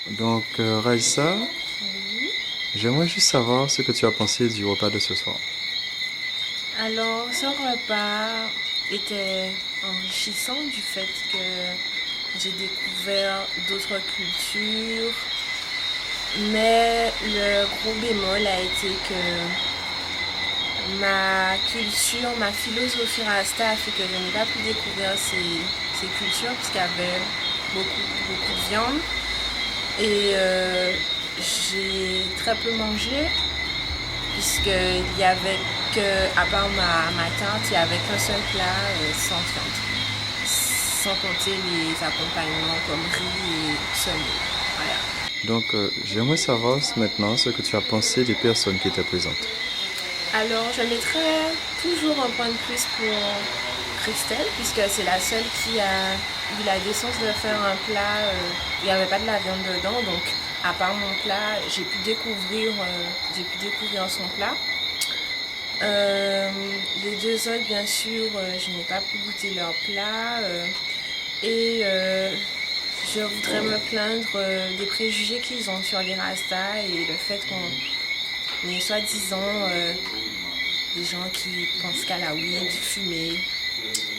Donc, Raïssa, Oui. j'aimerais juste savoir ce que tu as pensé du repas de ce soir. Alors, ce repas était enrichissant du fait que j'ai découvert d'autres cultures, mais le gros bémol a été que ma culture, ma philosophie rasta a fait que je n'ai pas pu découvrir ces cultures puisqu'il y avait beaucoup de viande et j'ai très peu mangé puisqu'il y avait que, à part ma tante, il n'y avait qu'un seul plat sans viande. Sans compter les accompagnements comme riz et semoule. Voilà. Donc, j'aimerais savoir maintenant ce que tu as pensé des personnes qui étaient présentes. Alors, je mettrais toujours un point de plus pour Christelle, puisque c'est la seule qui a eu la décence de faire un plat où il n'y avait pas de la viande dedans. Donc, à part mon plat, j'ai pu découvrir son plat. Les deux autres, bien sûr, je n'ai pas pu goûter leur plat. Et je voudrais me plaindre des préjugés qu'ils ont sur les Rastas et le fait qu'on ait soi-disant des gens qui pensent qu'à la weed, fumer,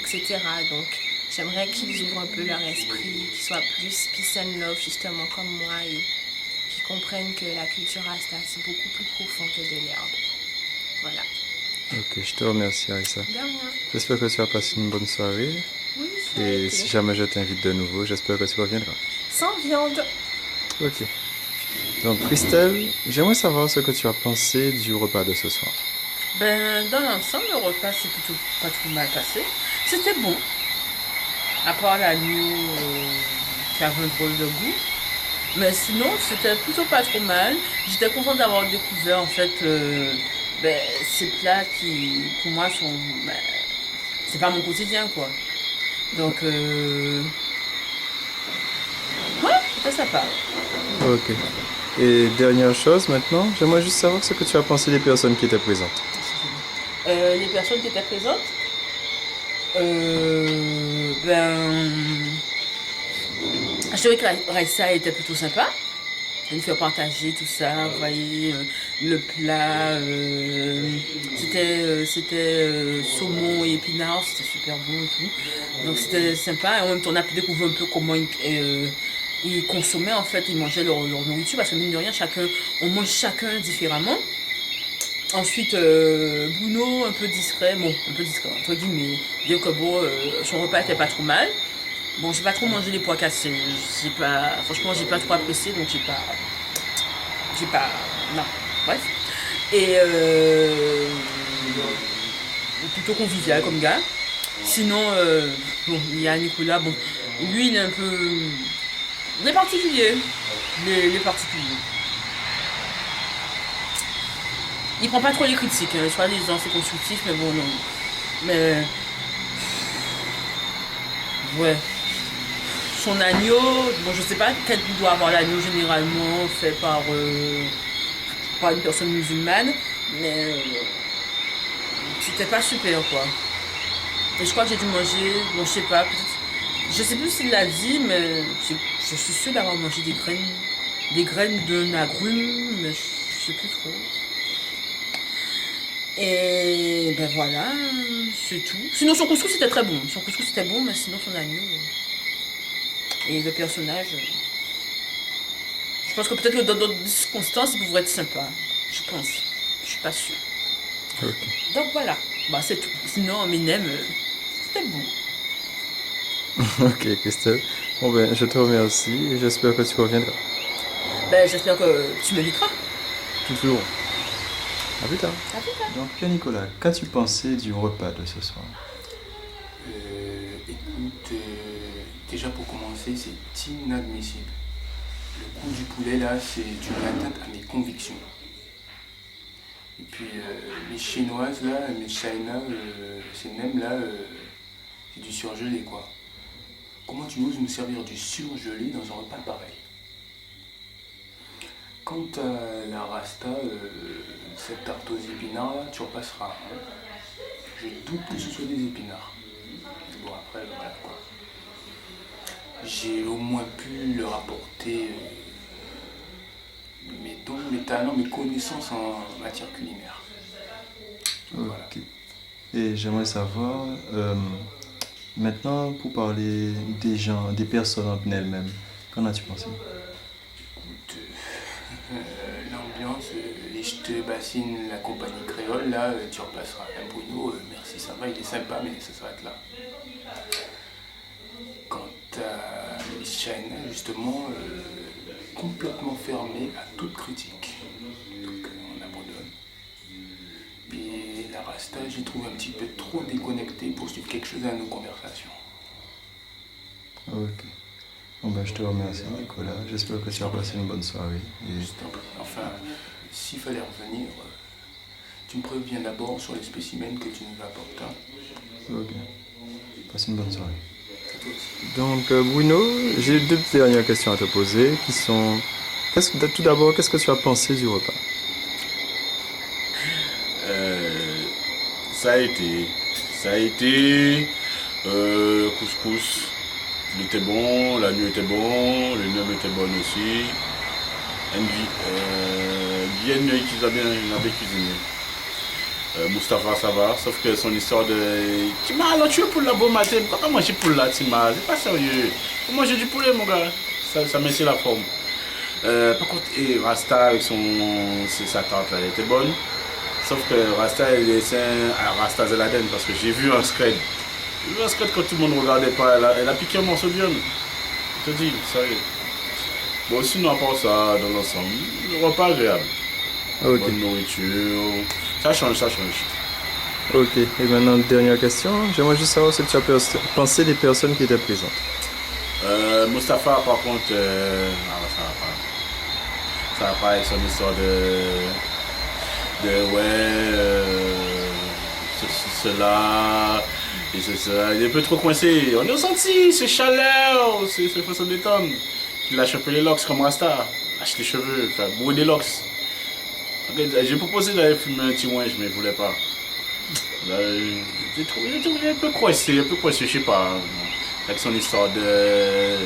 etc. Donc j'aimerais qu'ils ouvrent un peu leur esprit, qu'ils soient plus peace and love, justement comme moi, et qu'ils comprennent que la culture Rasta, c'est beaucoup plus profond que de l'herbe. Voilà. Ok, je te remercie, Raïssa. De rien. J'espère que tu as passé une bonne soirée. Oui, ça a Et si été. jamais je t'invite de nouveau, j'espère que tu reviendras. Sans viande. Ok. Donc, Christelle, j'aimerais savoir ce que tu as pensé du repas de ce soir. Ben, dans l'ensemble, le repas s'est plutôt pas trop mal passé. C'était bon, à part l'agneau qui avait un drôle de goût. Mais sinon, c'était plutôt pas trop mal. J'étais contente d'avoir découvert en fait ces plats qui, pour moi, sont. Ben, c'est pas mon quotidien quoi. Donc, ouais, c'était sympa. Ok. Et dernière chose maintenant, j'aimerais juste savoir ce que tu as pensé des personnes qui étaient présentes. Les personnes qui étaient présentes, ben, je trouvais que Raissa était plutôt sympa. De nous faire partager tout ça, vous voyez, le plat, c'était saumon et épinards, c'était super bon et tout. Donc c'était sympa et en même temps on a pu découvrir un peu comment ils consommaient en fait, ils mangeaient leur nourriture parce que mine de rien, on mange chacun différemment. Ensuite, Bruno, un peu discret, entre guillemets, dire que bon, son repas était pas trop mal. Bon, j'ai pas trop mangé les pois cassés, franchement, j'ai pas trop apprécié, donc j'ai pas, non, bref. Et plutôt convivial comme gars. Sinon, bon, il y a Nicolas, bon, lui, il est un peu, les particuliers, les particuliers. Il prend pas trop les critiques, hein, soit disant c'est constructif, mais bon, non. Mais, ouais, son agneau, bon, je sais pas quel goût doit avoir l'agneau généralement fait par une personne musulmane, mais c'était pas super quoi. Et je crois que j'ai dû manger, bon, je sais pas, peut-être, je sais plus s'il l'a dit, mais je suis sûre d'avoir mangé des graines d'un agrume, mais je sais plus trop. Et ben voilà, c'est tout. Sinon son couscous c'était très bon, son couscous c'était bon, mais sinon son agneau et le personnage, je pense que peut-être que dans d'autres circonstances il pourrait être sympa, je pense, je suis pas sûre. Ok. Donc voilà, bah c'est tout. Sinon Minem, c'était bon. Ok, Christelle. Bon ben, je te remercie et j'espère que tu reviendras. Ben j'espère que tu m'inviteras. Toujours. À plus tard. À plus tard. Donc, Pierre-Nicolas, qu'as-tu pensé du repas de ce soir? Écoute, déjà pour commencer, c'est inadmissible. Le coup du poulet là, c'est une atteinte à mes convictions. Et puis les chinoises là, les China, ces nems là, c'est du surgelé quoi. Comment tu oses me servir du surgelé dans un repas pareil? Quant à la rasta, cette tarte aux épinards là, tu repasseras, hein. Je doute que ce soit des épinards. Bon après, voilà quoi. J'ai au moins pu leur apporter donc mes talents, mes connaissances en matière culinaire. Voilà. Ok. Et j'aimerais savoir, maintenant, pour parler des gens, des personnes en elles-mêmes, qu'en as-tu pensé? Écoute, l'ambiance, et je te bassine la compagnie créole, là, tu repasseras. Un Bruno, merci, ça va, il est sympa, mais ça s'arrête là. Quant à Miss China, justement, complètement fermée à toute critique. Donc on abandonne. Puis la Rasta, j'y trouve un petit peu trop déconnecté pour suivre quelque chose à nos conversations. Ok. Bon ben, je te remercie, Nicolas. J'espère que tu as passé une bonne soirée. Et... Je t'en prie. Enfin, s'il fallait revenir, tu me préviens d'abord sur les spécimens que tu nous apportes. Hein. Ok. Passe une bonne soirée. À toi aussi. Donc, Bruno, j'ai deux dernières questions à te poser qui sont... Tout d'abord, qu'est-ce que tu as pensé du repas? Ça a été. Ça a été. Couscous. Il était bon, la nuit était bon, les nems étaient bonnes aussi. Guyenne qui a bien cuisiné. Mustapha ça va, sauf que son histoire de... Tu m'as alors tué pour la bonne matin, pourquoi pas manger pour la Tima? C'est pas sérieux. Faut manger du poulet mon gars, ça met la forme. Par contre, Rasta avec sa tante là, elle était bonne. Sauf que Rasta elle est à Rasta Zeladen parce que j'ai vu un scred. J'ai vu un scred quand tout le monde regardait pas, elle a piqué un morceau de viande. Je te dis, sérieux. Bon sinon à part ça, dans l'ensemble, le repas agréable. Ok. Bonne nourriture. Ça change. Ok. Et maintenant, dernière question. J'aimerais juste savoir ce que tu as pensé des personnes qui étaient présentes. Mustapha, par contre, ça va pas avec son histoire cela, et c'est ça. Il est un peu trop coincé. On a senti, c'est chaleur, c'est façon détendre. Il lâche un peu les locks comme Rasta. Lâche les cheveux, enfin, bourrer des locks. J'ai proposé d'aller fumer un petit ouinge, mais il voulait pas. Là, j'ai trouvé un peu coincé, je sais pas. Avec son histoire de...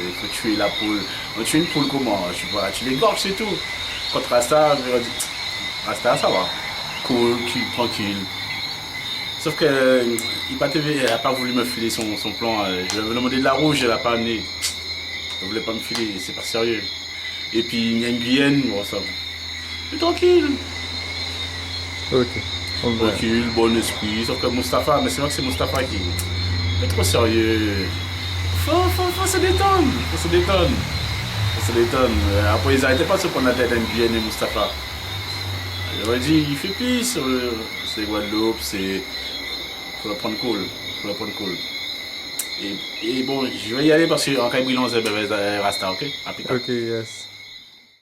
Il faut tuer la poule. On tue une poule comment? Je sais pas, tu l'égorges, c'est tout. Contre Rasta, Rasta, ça va. Cool, tranquille. Sauf que il n'a pas voulu me filer son plan. Je lui avais demandé de la rouge, elle n'a pas amené. Elle ne voulait pas me filer, c'est pas sérieux. Et puis il y a une Guyenne, bon ça. Mais tranquille. Ok. Tranquille, bon esprit. Sauf que Mustapha, mais c'est vrai que c'est Mustapha qui est trop sérieux. Faut se détendre. Après ils n'arrêtaient pas de se prendre la tête à Guyenne et Mustapha. J'aurais dit, il fait pire sur c'est Guadeloupe, faut la prendre cool. Et bon, je vais y aller parce qu'en cas de brillant, c'est Rasta, ok? Ok, yes.